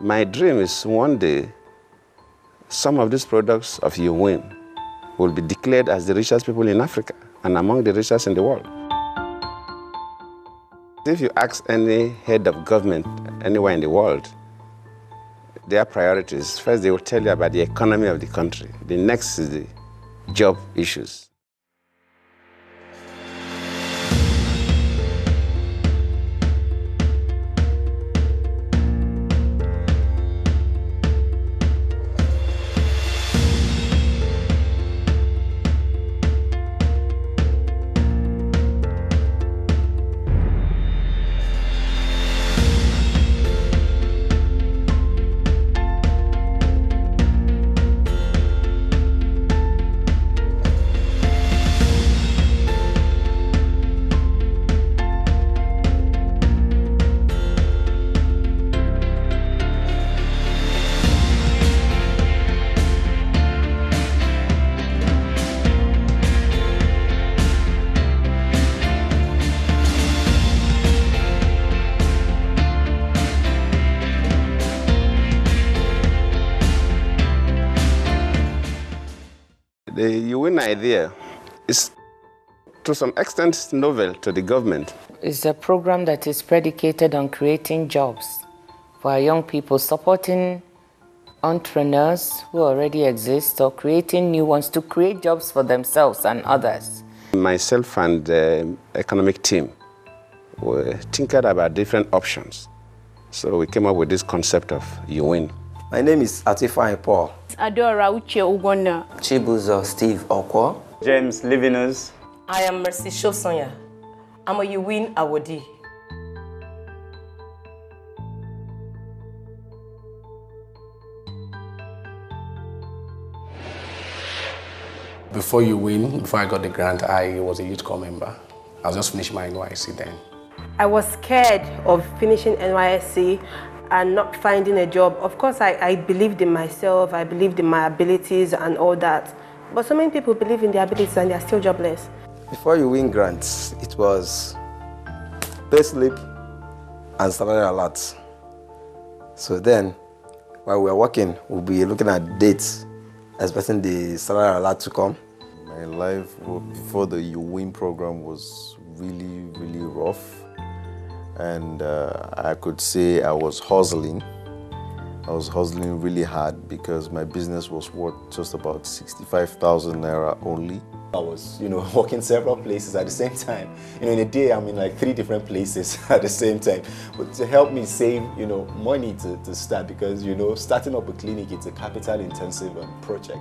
My dream is one day, some of these products of YouWin will be declared as the richest people in Africa and among the richest in the world. If you ask any head of government anywhere in the world, their priorities, first they will tell you about the economy of the country. The next is the job issues. The YouWin idea is, to some extent, novel to the government. It's a program that is predicated on creating jobs for our young people, supporting entrepreneurs who already exist or creating new ones to create jobs for themselves and others. Myself and the economic team were thinking about different options. So we came up with this concept of YouWin. My name is Atifai Paul. Adora Uche Ugonna. Chibuzo Steve Okwo. James Livinus. I am Mercy Shosonya. I'm a YouWin awardee. Before YouWin, before I got the grant, I was a youth corps member. I was just finishing my NYSC then. I was scared of finishing NYSC and not finding a job. Of course, I believed in myself, I believed in my abilities and all that. But so many people believe in their abilities and they're still jobless. Before YouWin grants, it was payslip and salary alert. So then, while we were working, we'll be looking at dates, expecting the salary alert to come. My life before the YouWin program was really, really rough. And I could say I was hustling. I was hustling really hard because my business was worth just about 65,000 naira only. I was, working several places at the same time. In a day, I'm in like 3 different places at the same time. But to help me save, money to start, because, starting up a clinic, it's a capital-intensive project.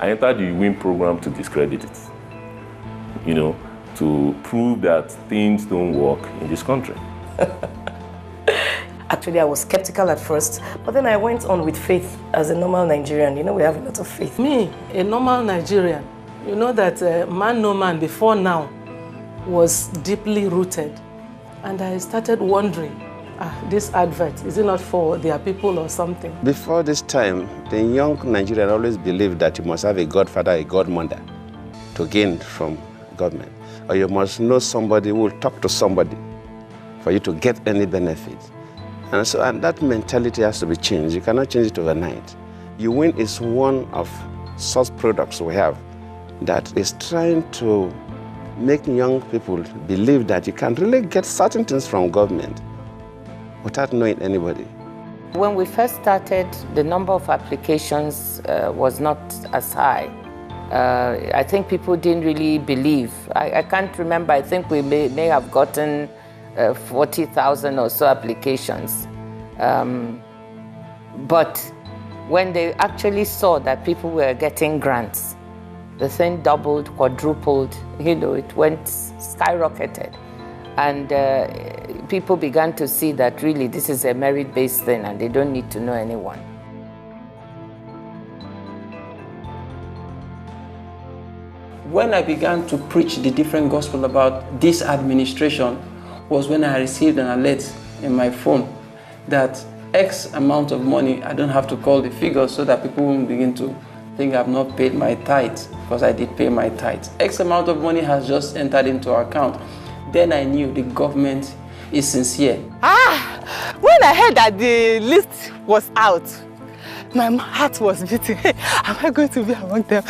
I entered the YouWin program to discredit it, to prove that things don't work in this country. Actually, I was skeptical at first, but then I went on with faith as a normal Nigerian. We have a lot of faith. Me, a normal Nigerian, you know that man no man before now was deeply rooted. And I started wondering, this advert, is it not for their people or something? Before this time, the young Nigerian always believed that you must have a godfather, a godmother to gain from government. Or you must know somebody who will talk to somebody for you to get any benefit. And that mentality has to be changed. You cannot change it overnight. YouWin is one of such products we have that is trying to make young people believe that you can really get certain things from government without knowing anybody. When we first started, the number of applications was not as high. I think people didn't really believe. I can't remember, I think we may have gotten 40,000 or so applications. But when they actually saw that people were getting grants, the thing doubled, quadrupled, it went skyrocketed. And people began to see that really this is a merit-based thing and they don't need to know anyone. When I began to preach the different gospel about this administration was when I received an alert in my phone that X amount of money, I don't have to call the figures so that people won't begin to think I've not paid my tithe, because I did pay my tithe. X amount of money has just entered into our account. Then I knew the government is sincere. When I heard that the list was out, my heart was beating. Hey, am I going to be among them?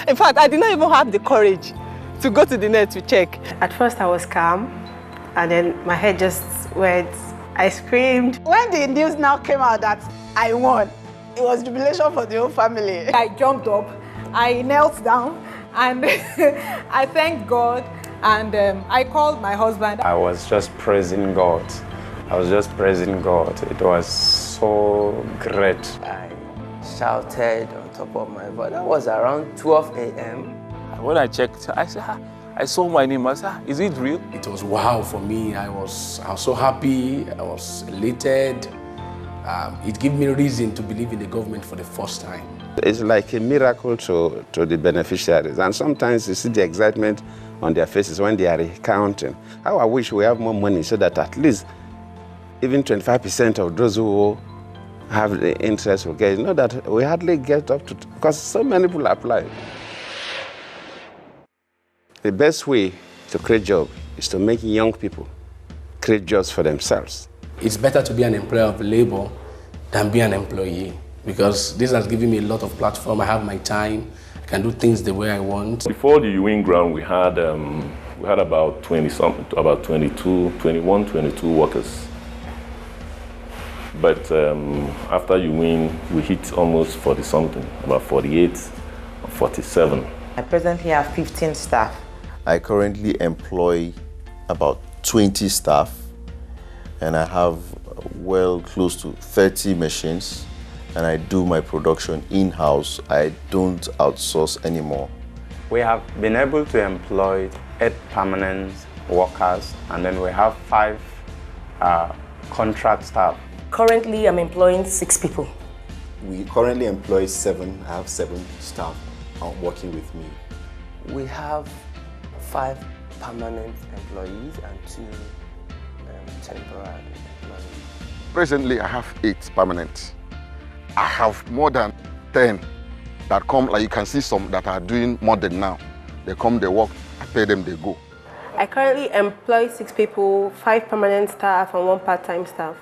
In fact, I did not even have the courage to go to the net to check. At first I was calm, and then my head just went. I screamed. When the news now came out that I won, it was jubilation for the whole family. I jumped up, I knelt down, and I thanked God, and I called my husband. I was just praising God. It was so great. I shouted on top of my voice. That was around 12 a.m. When I checked, I saw my name. I said, is it real? It was wow for me. I was so happy. I was elated. It gave me reason to believe in the government for the first time. It's like a miracle to the beneficiaries. And sometimes you see the excitement on their faces when they are recounting. How I wish we have more money so that at least even 25% of those who have the interest will get. You know that we hardly get up to, because so many people apply. The best way to create jobs is to make young people create jobs for themselves. It's better to be an employer of labor than be an employee, because this has given me a lot of platform. I have my time. I can do things the way I want. Before the YouWin ground, we had about 20-something, about 21, 22 workers. But after YouWin, we hit almost 40-something, about 48 or 47. I presently have 15 staff. I currently employ about 20 staff, and I have well close to 30 machines, and I do my production in-house. I don't outsource anymore. We have been able to employ 8 permanent workers, and then we have 5 contract staff. Currently, I'm employing 6 people. We currently employ 7. I have 7 staff working with me. We have 5 permanent employees and 2 temporary employees. Presently, I have 8 permanent. I have more than 10 that come, like you can see some that are doing more than now. They come, they work, I pay them, they go. I currently employ 6 people, 5 permanent staff and 1 part-time staff.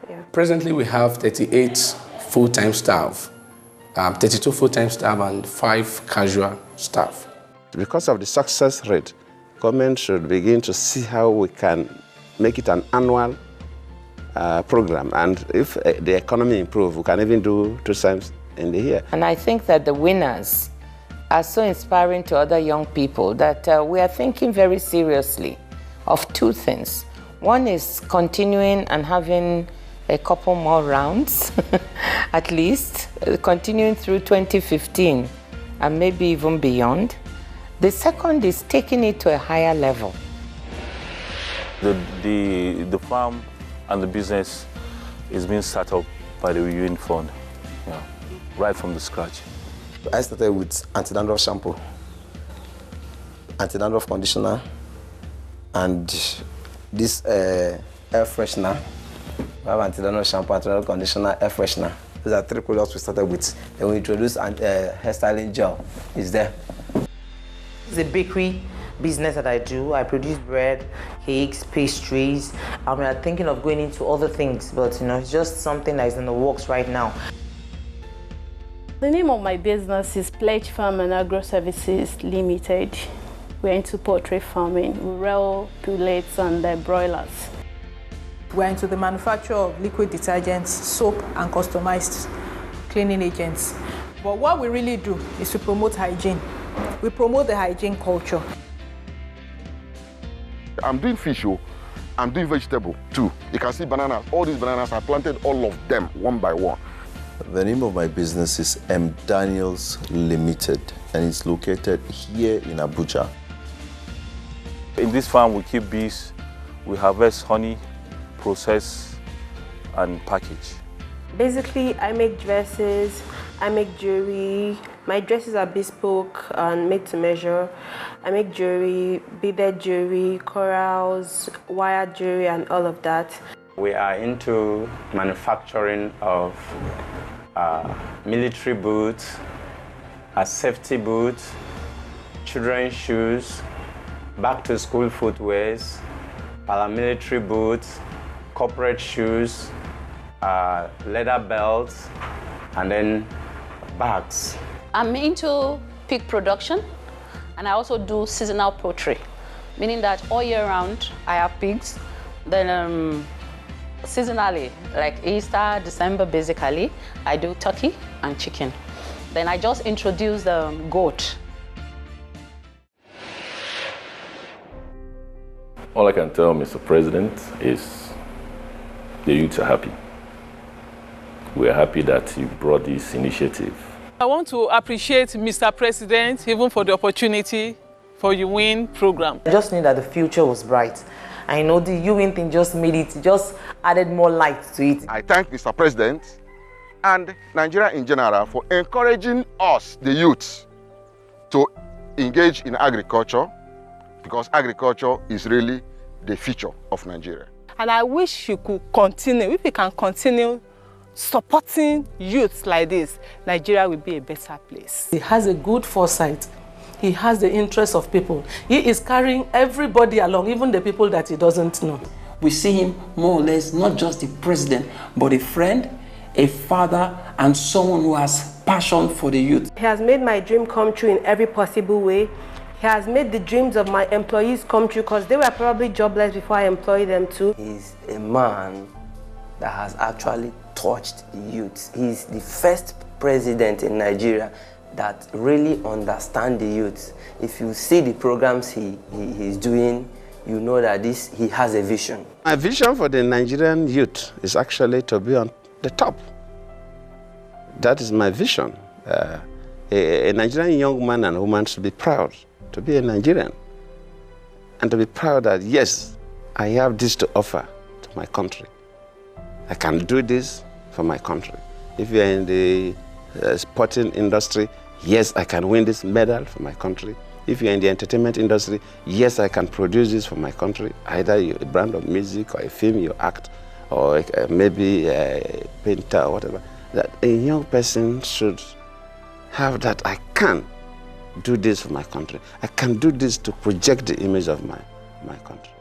Yeah. Presently, we have 38 full-time staff, 32 full-time staff and 5 casual staff. Because of the success rate, government should begin to see how we can make it an annual program. And if the economy improves, we can even do 2 times in the year. And I think that the winners are so inspiring to other young people that we are thinking very seriously of 2 things. One is continuing and having a couple more rounds, at least, continuing through 2015 and maybe even beyond. The second is taking it to a higher level. The farm and the business is being set up by the YouWin Fund, right from the scratch. I started with anti-dandruff shampoo, anti-dandruff conditioner, and this air freshener. We have anti-dandruff shampoo, anti-dandruff conditioner, air freshener. Those are 3 products we started with. Then we introduced hairstyling gel. It's there. It's a bakery business that I do. I produce bread, cakes, pastries. We are thinking of going into other things, but it's just something that is in the works right now. The name of my business is Pledge Farm and Agro Services Limited. We're into poultry farming. We rear pullets and broilers. We're into the manufacture of liquid detergents, soap, and customized cleaning agents. But what we really do is to promote hygiene. We promote the hygiene culture. I'm doing fish, I'm doing vegetable too. You can see bananas. All these bananas, I planted all of them one by one. The name of my business is M. Daniels Limited, and it's located here in Abuja. In this farm, we keep bees, we harvest honey, process, and package. Basically, I make dresses, I make jewelry. My dresses are bespoke and made to measure. I make jewelry, beaded jewelry, corals, wire jewelry, and all of that. We are into manufacturing of military boots, safety boots, children's shoes, back-to-school footwears, paramilitary boots, corporate shoes, leather belts, and then bags. I'm into pig production, and I also do seasonal poultry, meaning that all year round I have pigs. Then seasonally, like Easter, December, basically, I do turkey and chicken. Then I just introduced goat. All I can tell Mr. President is the youths are happy. We're happy that you brought this initiative. I want to appreciate Mr. President even for the opportunity for YouWin program. I just knew that the future was bright. I know the YouWin thing just made it, just added more light to it. I thank Mr. President and Nigeria in general for encouraging us, the youths, to engage in agriculture, because agriculture is really the future of Nigeria. And I wish you could continue, if we can continue supporting youths like this, Nigeria will be a better place. He has a good foresight. He has the interest of people. He is carrying everybody along, even the people that he doesn't know. We see him more or less not just a president, but a friend, a father, and someone who has passion for the youth. He has made my dream come true in every possible way. He has made the dreams of my employees come true because they were probably jobless before I employed them too. He's a man that has actually touched the youth. He's the first president in Nigeria that really understands the youth. If you see the programs he's doing, you know that he has a vision. My vision for the Nigerian youth is actually to be on the top. That is my vision. A Nigerian young man and woman should be proud to be a Nigerian and to be proud that, yes, I have this to offer to my country. I can do this for my country. If you're in the sporting industry, yes, I can win this medal for my country. If you're in the entertainment industry, yes, I can produce this for my country. Either you're a brand of music or a film you act, or maybe a painter or whatever. That a young person should have that I can do this for my country. I can do this to project the image of my country.